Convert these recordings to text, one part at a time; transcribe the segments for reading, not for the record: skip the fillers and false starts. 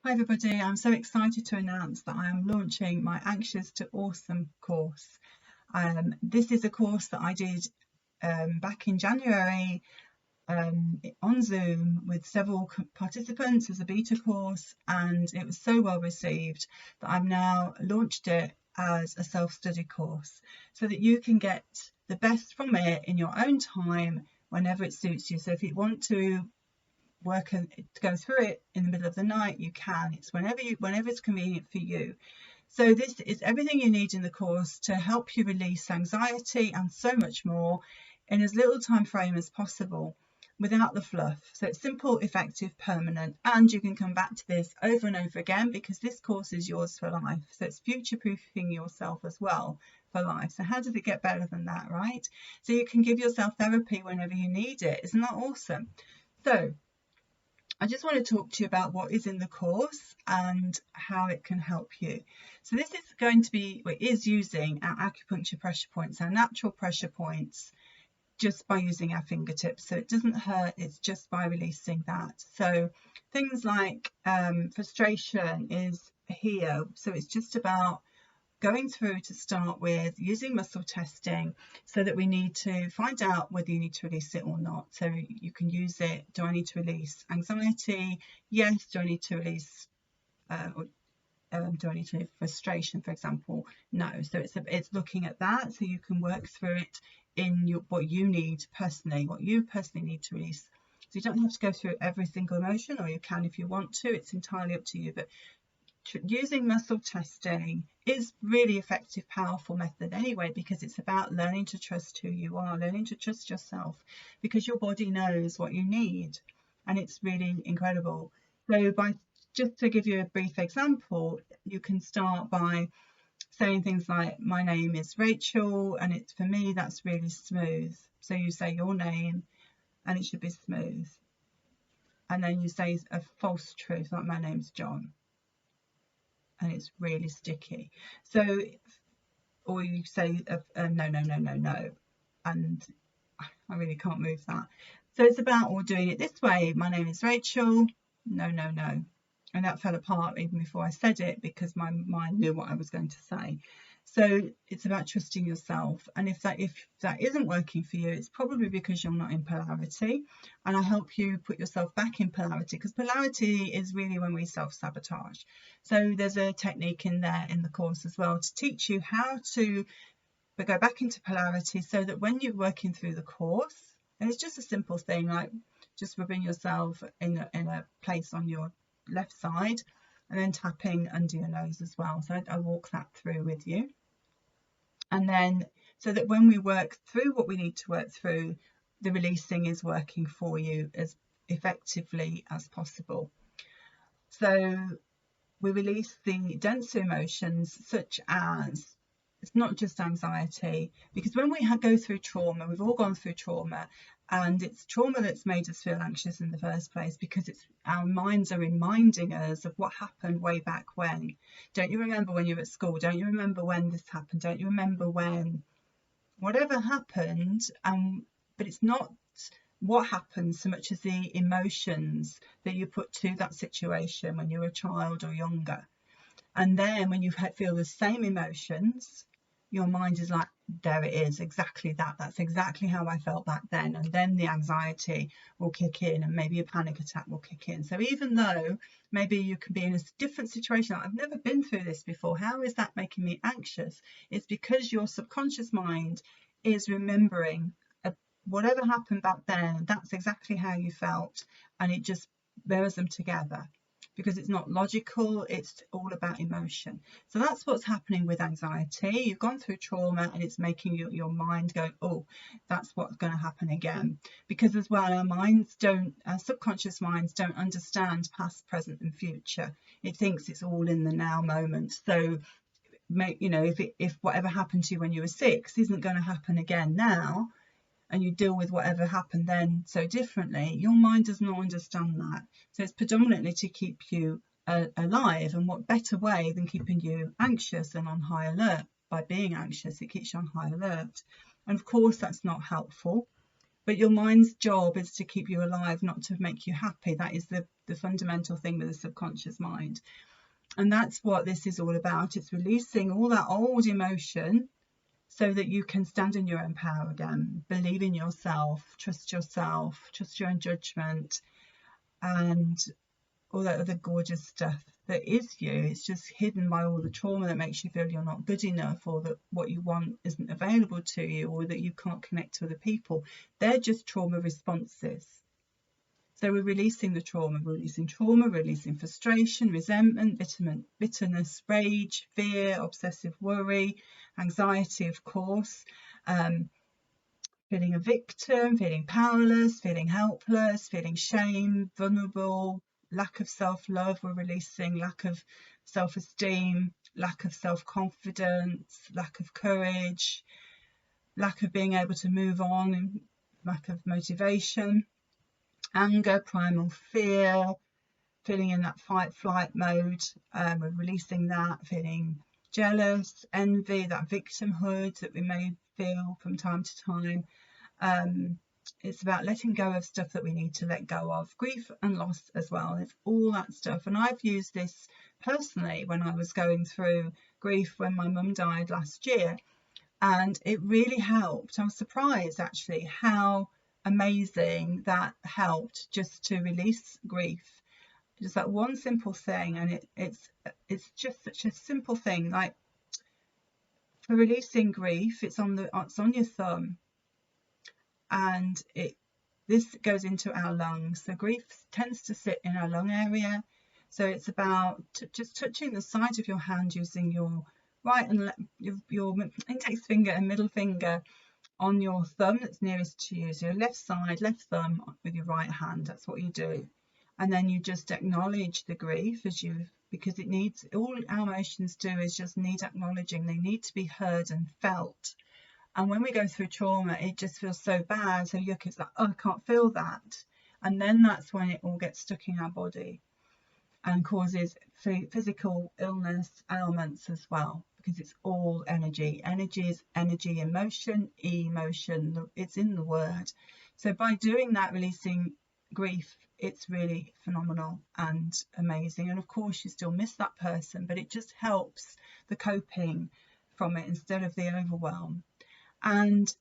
Hi everybody, I'm so excited to announce that I am launching my Anxious to Awesome course. This is a course that I did back in January on Zoom with several participants as a beta course, and it was so well received that I've now launched it as a self-study course so that you can get the best from it in your own time whenever it suits you. So if you want to work and go through it in the middle of the night, you can. It's whenever it's convenient for you. So this is everything you need in the course to help you release anxiety and so much more in as little time frame as possible without the fluff. So it's simple, effective, permanent, and you can come back to this over and over again because this course is yours for life. So it's future-proofing yourself as well for life. So how does it get better than that, right? So you can give yourself therapy whenever you need it. Isn't that awesome? So I just want to talk to you about what is in the course and how it can help you. So this is going to be, well, it is using our acupuncture pressure points, our natural pressure points, just by using our fingertips. So it doesn't hurt, it's just by releasing that. So things like frustration is here. So it's just about going through to start with using muscle testing so that we need to find out whether you need to release it or not. So you can use it. Do I need to release anxiety? Yes. Do I need to release do I need to release frustration, for example? No. So it's looking at that so you can work through it in what you need personally, what you personally need to release. So you don't have to go through every single emotion, or you can if you want to. It's entirely up to you. But using muscle testing is really effective, powerful method anyway, because it's about learning to trust who you are, learning to trust yourself, because your body knows what you need, and it's really incredible. So just to give you a brief example, you can start by saying things like, my name is Rachel, and it's, for me, that's really smooth. So you say your name and it should be smooth, and then you say a false truth like, my name's John, and it's really sticky. So, or you say no, no, no, no, no, and I really can't move that. So it's about all doing it this way. My name is Rachel. No, no, no. And that fell apart even before I said it because my mind knew what I was going to say. So it's about trusting yourself. And if that isn't working for you, it's probably because you're not in polarity. And I help you put yourself back in polarity, because polarity is really when we self-sabotage. So there's a technique in there in the course as well to teach you how to go back into polarity, so that when you're working through the course, and it's just a simple thing like just rubbing yourself in a place on your left side and then tapping under your nose as well. So I walk that through with you, and then so that when we work through what we need to work through, the releasing is working for you as effectively as possible. So we release the denser emotions, such as, it's not just anxiety, because when we go through trauma, we've all gone through trauma, and it's trauma that's made us feel anxious in the first place, because it's our minds are reminding us of what happened way back when. Don't you remember when you were at school? Don't you remember when this happened? Don't you remember when whatever happened? But it's not what happens so much as the emotions that you put to that situation when you were a child or younger. And then when you feel the same emotions, your mind is like, there it is, exactly that. That's exactly how I felt back then. And then the anxiety will kick in, and maybe a panic attack will kick in. So even though maybe you can be in a different situation, like, I've never been through this before, how is that making me anxious? It's because your subconscious mind is remembering whatever happened back then, that's exactly how you felt, and it just mirrors them together, because it's not logical, it's all about emotion. So that's what's happening with anxiety. You've gone through trauma and it's making your mind go, oh, that's what's going to happen again. Because as well, our subconscious minds don't understand past, present and future. It thinks it's all in the now moment. So if whatever happened to you when you were 6 isn't going to happen again now, and you deal with whatever happened then so differently, your mind does not understand that. So it's predominantly to keep you alive, and what better way than keeping you anxious and on high alert? By being anxious, it keeps you on high alert, and of course that's not helpful. But your mind's job is to keep you alive, not to make you happy. That is the fundamental thing with the subconscious mind. And that's what this is all about. It's releasing all that old emotion so that you can stand in your own power again, believe in yourself, trust your own judgment, and all that other gorgeous stuff that is you. It's just hidden by all the trauma that makes you feel you're not good enough, or that what you want isn't available to you, or that you can't connect to other people. They're just trauma responses. So we're releasing the trauma, releasing frustration, resentment, bitterness, rage, fear, obsessive worry, anxiety, of course, feeling a victim, feeling powerless, feeling helpless, feeling shame, vulnerable, lack of self-love. We're releasing lack of self-esteem, lack of self-confidence, lack of courage, lack of being able to move on, lack of motivation, anger, primal fear, feeling in that fight-flight mode. We're releasing that, feeling jealous, envy, that victimhood that we may feel from time to time. It's about letting go of stuff that we need to let go of. Grief and loss as well. It's all that stuff. And I've used this personally when I was going through grief when my mum died last year. And it really helped. I was surprised actually how amazing that helped, just to release grief. Just that one simple thing. And it's just such a simple thing. Like, for releasing grief, it's on your thumb. And this goes into our lungs. So grief tends to sit in our lung area. So it's about just touching the side of your hand using your right and your index finger and middle finger on your thumb that's nearest to you. So your left side, left thumb with your right hand. That's what you do. And then you just acknowledge the grief because it needs, all our emotions do is just need acknowledging. They need to be heard and felt. And when we go through trauma, it just feels so bad. So yuck, it's like, oh, I can't feel that. And then that's when it all gets stuck in our body and causes physical illness, ailments as well, because it's all energy. Energy is energy, emotion, emotion. It's in the word. So by doing that, releasing grief, it's really phenomenal and amazing. And of course, you still miss that person, but it just helps the coping from it instead of the overwhelm. And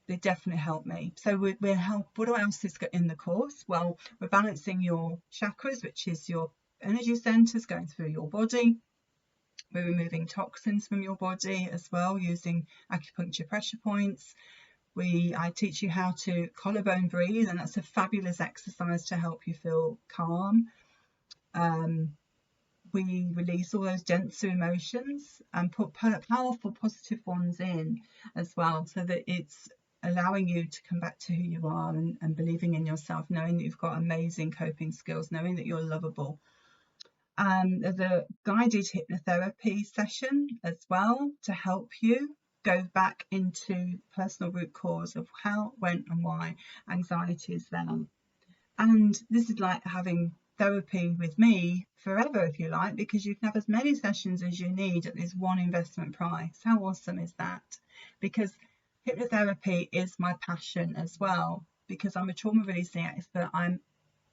they definitely help me. So we're what else is in the course? Well, we're balancing your chakras, which is your energy centers going through your body. We're removing toxins from your body as well, using acupuncture pressure points. I teach you how to collarbone breathe, and that's a fabulous exercise to help you feel calm. We release all those denser emotions and put powerful positive ones in as well, so that it's allowing you to come back to who you are and believing in yourself, knowing that you've got amazing coping skills, knowing that you're lovable. There's a guided hypnotherapy session as well to help you go back into personal root cause of how, when and why anxiety is there. And this is like having therapy with me forever, if you like, because you can have as many sessions as you need at this one investment price. How awesome is that? Because hypnotherapy is my passion as well, because I'm a trauma releasing expert. I'm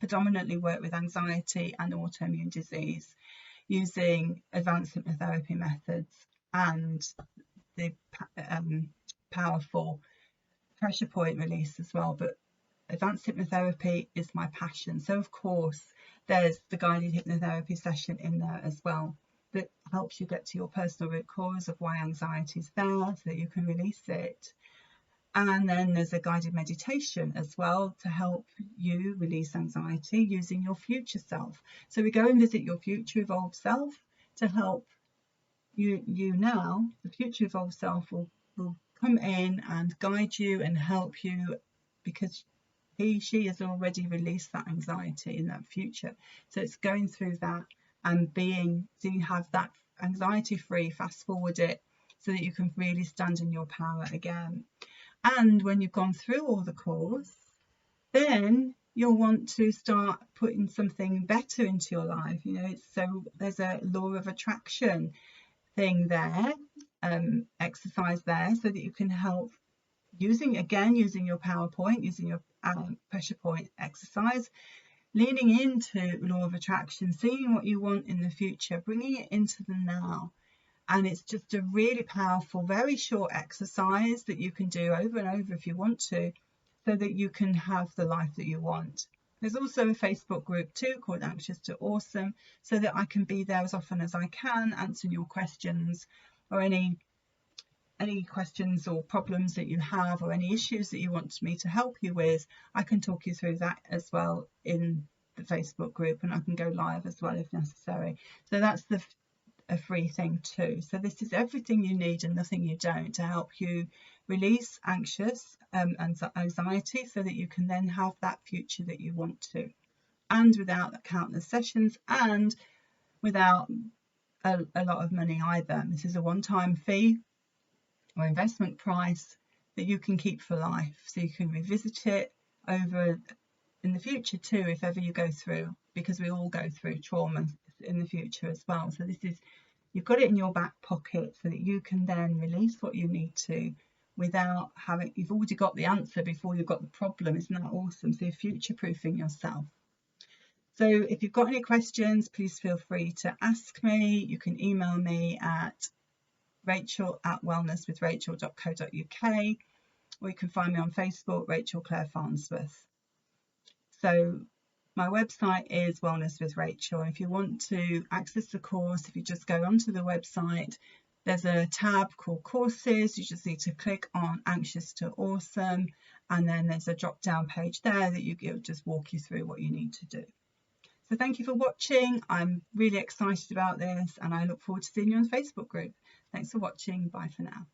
predominantly work with anxiety and autoimmune disease using advanced hypnotherapy methods and the powerful pressure point release as well. But advanced hypnotherapy is my passion. So of course there's the guided hypnotherapy session in there as well that helps you get to your personal root cause of why anxiety is there, so that you can release it. And then there's a guided meditation as well to help you release anxiety using your future self. So we go and visit your future evolved self to help you now. The future evolved self will come in and guide you and help you, because she has already released that anxiety in that future. So it's going through that and so you have that anxiety free, fast forward it so that you can really stand in your power again. And when you've gone through all the course, then you'll want to start putting something better into your life. So there's a law of attraction thing there, exercise there, so that you can help using your PowerPoint, using your pressure point exercise, leaning into law of attraction, seeing what you want in the future, bringing it into the now. And it's just a really powerful, very short exercise that you can do over and over if you want to, so that you can have the life that you want. There's also a Facebook group too called Anxious to Awesome, so that I can be there as often as I can, answering your questions, or any questions or problems that you have, or any issues that you want me to help you with. I can talk you through that as well in the Facebook group, and I can go live as well if necessary. So that's a free thing too. So this is everything you need and nothing you don't, to help you release anxious and anxiety, so that you can then have that future that you want to, and without countless sessions, and without a lot of money either. This is a one-time fee or investment price that you can keep for life, so you can revisit it over in the future too, if ever you go through, because we all go through trauma in the future as well. So this is, you've got it in your back pocket, so that you can then release what you need to, without having, you've already got the answer before you've got the problem. Isn't that awesome? So you're future-proofing yourself. So if you've got any questions, please feel free to ask me. You can email me at rachel@wellnesswithrachel.co.uk, or you can find me on Facebook, Rachel Claire Farnsworth. So my website is Wellness with Rachel. If you want to access the course, if you just go onto the website, there's a tab called Courses. You just need to click on Anxious to Awesome, and then there's a drop down page there that it'll just walk you through what you need to do. So thank you for watching. I'm really excited about this, and I look forward to seeing you on the Facebook group. Thanks for watching. Bye for now.